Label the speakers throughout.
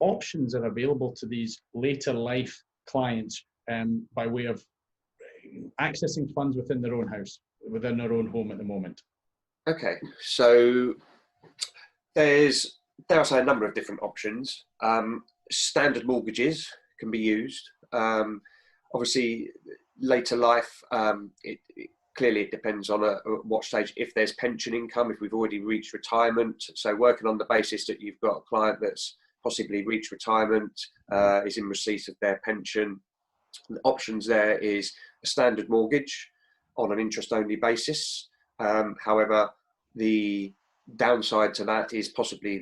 Speaker 1: options are available to these later life clients by way of accessing funds within their own house, within their own home at the moment?
Speaker 2: Okay, so there's, dare I say, a number of different options. Standard mortgages can be used. Obviously, later life, clearly it depends on what stage. If there's pension income, if we've already reached retirement, so working on the basis that you've got a client that's possibly reached retirement, is in receipt of their pension, the options there is a standard mortgage on an interest-only basis. However, the downside to that is possibly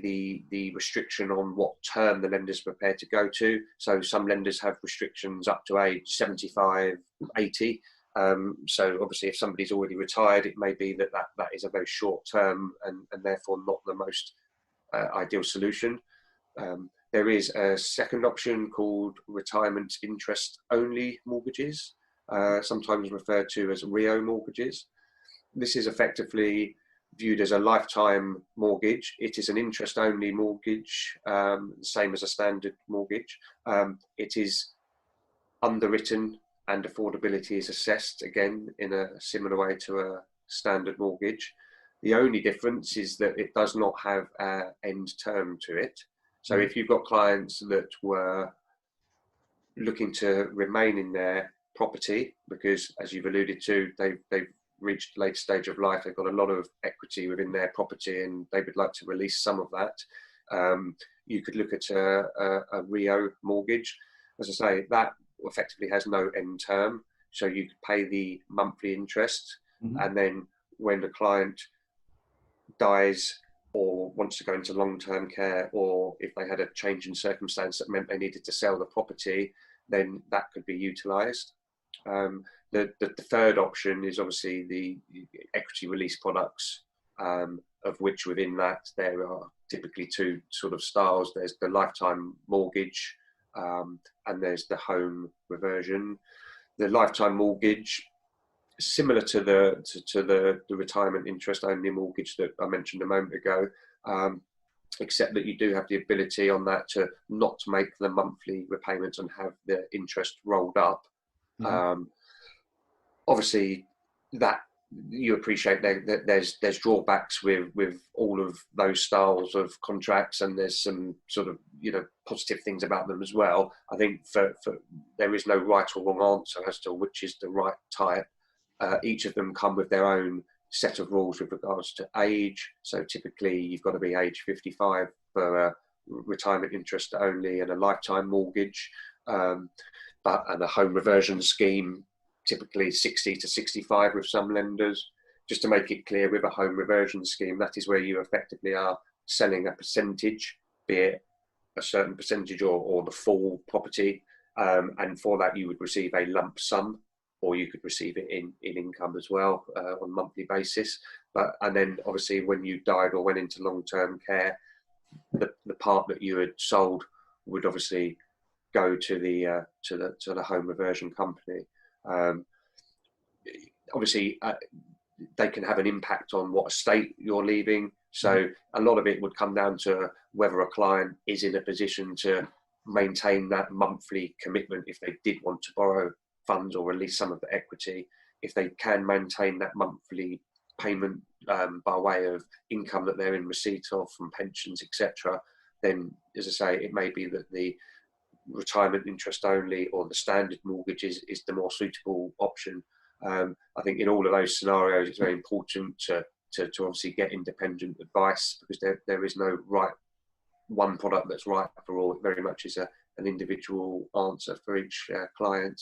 Speaker 2: the restriction on what term the lender's prepared to go to. So some lenders have restrictions up to age 75, 80. So obviously if somebody's already retired, it may be that is a very short term and therefore not the most ideal solution. There is a second option called retirement interest only mortgages, sometimes referred to as REO mortgages. This is effectively viewed as a lifetime mortgage. It is an interest only mortgage, the same as a standard mortgage. It is underwritten and affordability is assessed, again, in a similar way to a standard mortgage. The only difference is that it does not have an end term to it. So if you've got clients that were looking to remain in their property, because as you've alluded to, they've reached the late stage of life, they've got a lot of equity within their property and they would like to release some of that, you could look at a REO mortgage. As I say, that effectively has no end term, so you could pay the monthly interest, and then when the client dies or wants to go into long-term care, or if they had a change in circumstance that meant they needed to sell the property, then that could be utilised. The third option is obviously the equity release products, of which within that there are typically two sort of styles. There's the lifetime mortgage, and there's the home reversion. The lifetime mortgage, similar to the retirement interest only mortgage that I mentioned a moment ago, except that you do have the ability on that to not make the monthly repayments and have the interest rolled up. Obviously, that you appreciate that there's drawbacks with all of those styles of contracts, and there's some sort of positive things about them as well. I think for there is no right or wrong answer as to which is the right type. Each of them come with their own set of rules with regards to age. So typically you've got to be age 55 for a retirement interest only and a lifetime mortgage, and a home reversion scheme, typically 60 to 65 with some lenders. Just to make it clear, with a home reversion scheme, that is where you effectively are selling a percentage, be it a certain percentage or the full property, and for that you would receive a lump sum, or you could receive it in income as well, on a monthly basis. And then obviously when you died or went into long-term care, the part that you had sold would obviously go to the home reversion company. Obviously, they can have an impact on what estate you're leaving. So a lot of it would come down to whether a client is in a position to maintain that monthly commitment if they did want to borrow funds or release some of the equity. If they can maintain that monthly payment by way of income that they're in receipt of from pensions, etc., then, as I say, it may be that the retirement interest only or the standard mortgage is the more suitable option. I think in all of those scenarios, it's very important to obviously get independent advice, because there is no one product that's right for all. It very much is an individual answer for each client.